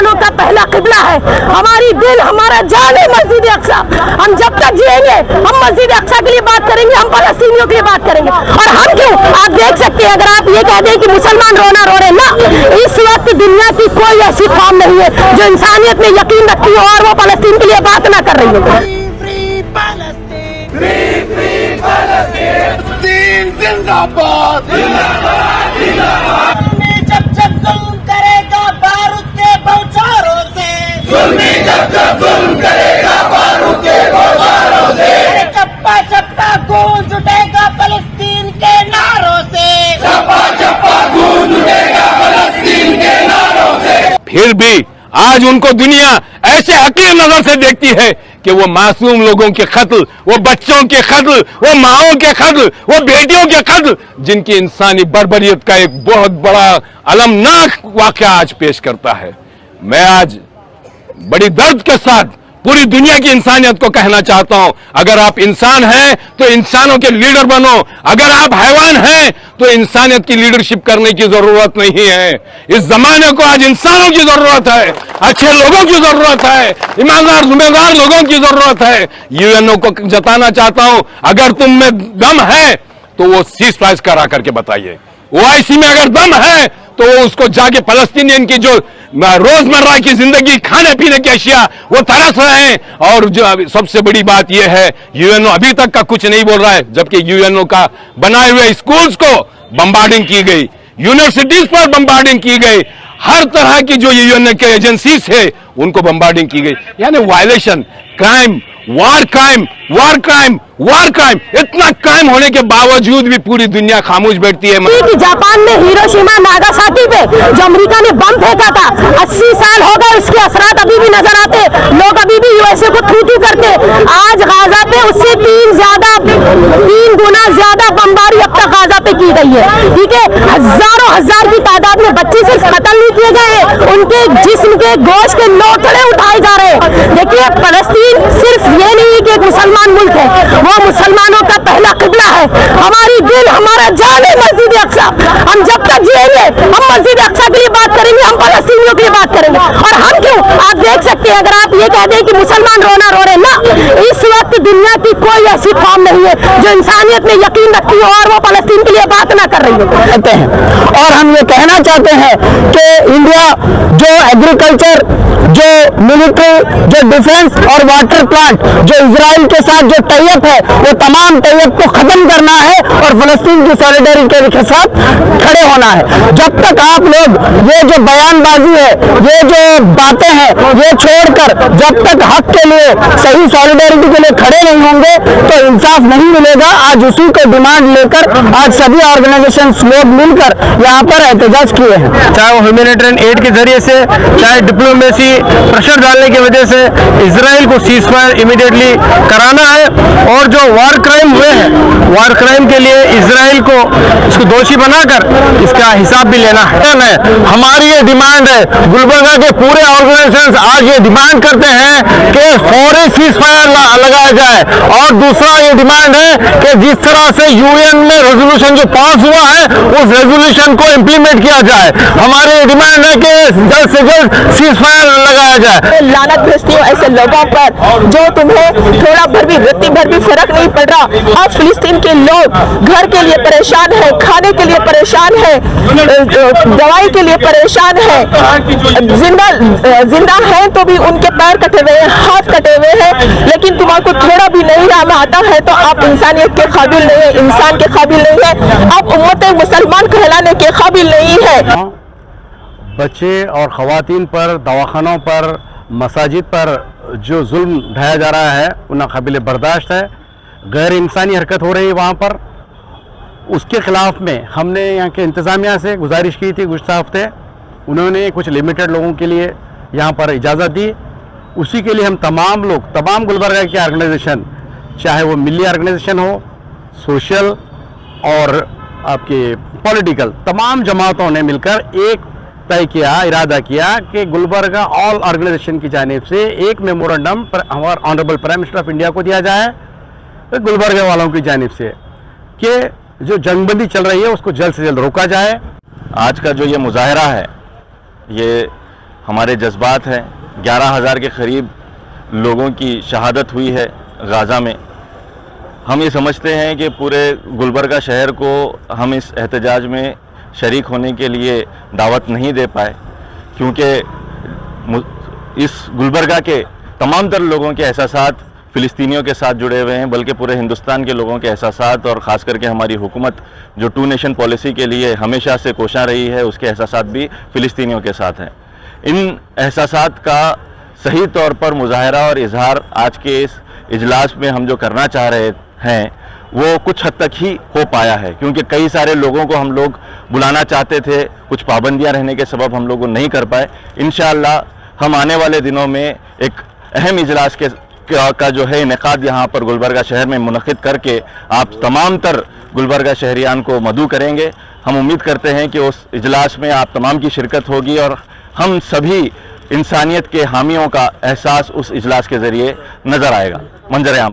मुसलमानों का पहला किबला है। हमारी दिल, हमारा जान है मस्जिद अक्सा। हम जब तक जिएंगे हम मस्जिद अक्सा के लिए बात करेंगे, हम फलस्तीनियों के लिए बात करेंगे। और हम क्यों, आप देख सकते हैं, अगर आप ये कह दें कि मुसलमान रोना रो रहे ना, इस वक्त दुनिया की कोई ऐसी कौम नहीं है जो इंसानियत में यकीन रखती हो और वो फलस्तीन के लिए बात ना कर रही हो। जिंदाबाद जिंदाबाद जिंदाबाद। जब जब जुल्म करेगा बारूद के बौछारों से, जब जब जुल्म करेगा बारूद के बौछारों से, चप्पा चप्पा गूंज उठेगा फलस्तीन के नारों से, चप्पा चप्पा गूंज उठेगा फलस्तीन के नारों से। फिर भी आज उनको दुनिया ऐसे हकीर नजर से देखती है कि वो मासूम लोगों के कत्ल, वो बच्चों के कत्ल, वो माओं के कत्ल, वो बेटियों के कत्ल, जिनकी इंसानी बर्बरियत का एक बहुत बड़ा अलमनाक वाकया आज पेश करता है। मैं आज बड़ी दर्द के साथ पूरी दुनिया की इंसानियत को कहना चाहता हूं, अगर आप इंसान हैं तो इंसानों के लीडर बनो, अगर आप हैवान हैं तो इंसानियत की लीडरशिप करने की जरूरत नहीं है। इस जमाने को आज इंसानों की जरूरत है, अच्छे लोगों की जरूरत है, ईमानदार जिम्मेदार लोगों की जरूरत है। यूएनओ को जताना चाहता हूं, अगर तुम में दम है तो वो सीज फायर करा करके बताइए। ओआईसी में अगर दम है तो वो उसको जाके फलस्तीनियन की जो रोजमर्रा की जिंदगी, खाने पीने की अशिया, वो तरस रहे हैं। और जो सबसे बड़ी बात यह है, यूएनओ अभी तक का कुछ नहीं बोल रहा है, जबकि यूएनओ का बनाए हुए स्कूल्स को बम्बार्डिंग की गई, यूनिवर्सिटीज पर बम्बार्डिंग की गई, हर तरह की जो यूएनओ के एजेंसीज है उनको बम्बार्डिंग की गई। यानी वायलेशन, क्राइम, वार क्राइम, वार क्राइम, वार क्राइम, इतना क्राइम होने के बावजूद भी पूरी दुनिया खामोश बैठती है। कि जापान में हिरोशिमा नागासाकी पे जो अमेरिका ने बम फेंका था, 80 साल हो गए, उसके असरात अभी भी नजर आते, लोग अभी भी यूएसए को थू करते। आज गाजा पे उससे 3 गुना ज्यादा बमबारी अब तक गाजा पे की गई है। ठीक है, हजारों हजार की तादाद में बच्चे सिर्फ कत्ल नहीं किए गए, उनके जिस्म के गोश्त के लोथड़े उठाए जा रहे हैं। देखिए, फलस्तीन सिर्फ ये नहीं कि एक मुसलमान मुल्क है, वो मुसलमानों का पहला किबला है। हमारी दिल, हमारा जान है मस्जिद अक्सा। हम जब तक जिएंगे हम मस्जिद अक्सा के लिए बात करेंगे, हम फलस्तीनियों के लिए बात करेंगे। और हम क्यों, आप देख सकते हैं, अगर आप ये कह दें कि मुसलमान रोना रो रहे ना, इस वक्त दुनिया की कोई ऐसी कौम नहीं है जो इंसानियत में यकीन रखती हो और वो फलस्तीन के लिए बात ना कर रही हो। कहते हैं और हम ये कहना चाहते हैं कि इंडिया जो एग्रीकल्चर, जो मिलिट्री, जो डिफेंस और वाटर प्लांट, जो इजराइल के साथ जो टाइप है, वो तमाम टाइप को खत्म करना है और फलस्तीन की सॉलिडारिटी के साथ खड़े होना है। जब तक आप लोग ये जो बयानबाजी है, ये जो बातें हैं, ये छोड़कर जब तक हक के लिए, सही सॉलिडारिटी के लिए खड़े नहीं होंगे तो इंसाफ नहीं मिलेगा। आज उसी को डिमांड लेकर आज सभी ऑर्गेनाइजेशंस लोग मिलकर यहाँ पर एहतजाज किए हैं, चाहे वो ह्यूमैनिटेरियन एड के जरिए से, चाहे डिप्लोमेसी प्रेशर डालने की वजह से इजराइल को सीज फायर इमीडिएटली कराना है। और जो वार क्राइम हुए हैं, वार क्राइम के लिए इजराइल को इसको दोषी बनाकर इसका हिसाब भी लेना है। हमारी ये डिमांड है, गुलबर्गा के पूरे ऑर्गेनाइजेशंस आज ये डिमांड करते हैं कि फौरी सीज फायर लगाया जाए। और दूसरा ये डिमांड है कि जिस तरह से यूएन में रेजोल्यूशन जो पास हुआ है, उस रेजोल्यूशन को इम्प्लीमेंट किया जाए। हमारी ये डिमांड है कि जल्द से जल्द सीज फायर लगाया जाए। लानत भेजती हूँ ऐसे लोगों पर जो तुम्हें थोड़ा भर भी, रत्ती भर भी फर्क नहीं पड़ रहा। आज फिलिस्तीन के लोग घर के लिए परेशान है, खाने के लिए परेशान है, दवाई के लिए परेशान है, जिंदा हैं तो भी उनके पैर कटे हुए हैं, हाथ कटे हुए हैं। लेकिन तुम्हारे थोड़ा भी नहीं नाम आता है तो आप इंसानियत के काबिल नहीं है, इंसान के काबिल नहीं है, आप उम्मत मुसलमान कहलाने के काबिल नहीं है। बच्चे और ख़वातीन पर, दवाखानों पर, मसाजिद पर जो जुल्म ढाया जा रहा है वो नाकाबिल बर्दाश्त है, गैर इंसानी हरकत हो रही है वहाँ पर। उसके ख़िलाफ़ में हमने यहाँ के इंतज़ामिया से गुजारिश की थी गुज़श्ता हफ्ते, उन्होंने कुछ लिमिटेड लोगों के लिए यहाँ पर इजाज़त दी। उसी के लिए हम तमाम लोग, तमाम गुलबर्गा के ऑर्गेनाइजेशन, चाहे वो मिली ऑर्गेनाइजेशन हो, सोशल और आपके पॉलिटिकल, तमाम जमातों ने मिलकर एक तय किया, इरादा किया कि गुलबर्गा ऑल ऑर्गेनाइजेशन की जानिब से एक मेमोरेंडम हमारे honourable prime minister of India को दिया जाए, तो गुलबर्गा वालों की जानिब से कि जो जंगबंदी चल रही है उसको जल्द से जल्द रोका जाए। आज का जो ये मुजाहरा है, ये ہمارے جذبات ہیں. 11,000 کے قریب لوگوں کی شہادت ہوئی ہے غازہ میں. ہم یہ سمجھتے ہیں کہ پورے گلبرگہ شہر کو ہم اس احتجاج میں شریک ہونے کے لیے دعوت نہیں دے پائے، کیونکہ اس گلبرگہ کے تمام تر لوگوں کے احساسات فلسطینیوں کے ساتھ جڑے ہوئے ہیں، بلکہ پورے ہندوستان کے لوگوں کے احساسات اور خاص کر کے ہماری حکومت جو 2 نیشن پالیسی کے لیے ہمیشہ سے کوشاں رہی ہے، اس کے احساسات بھی فلسطینیوں کے ساتھ ہیں. ان احساسات کا صحیح طور پر مظاہرہ اور اظہار آج کے اس اجلاس میں ہم جو کرنا چاہ رہے ہیں وہ کچھ حد تک ہی ہو پایا ہے، کیونکہ کئی سارے لوگوں کو ہم لوگ بلانا چاہتے تھے، کچھ پابندیاں رہنے کے سبب ہم لوگ نہیں کر پائے. انشاءاللہ ہم آنے والے دنوں میں ایک اہم اجلاس کا جو ہے انعقاد یہاں پر گلبرگہ شہر میں منعقد کر کے آپ تمام تر گلبرگہ شہریان کو مدعو کریں گے. ہم امید کرتے ہیں کہ اس اجلاس میں آپ تمام کی شرکت ہوگی اور ہم سبھی انسانیت کے حامیوں کا احساس اس اجلاس کے ذریعے نظر آئے گا. منظر عام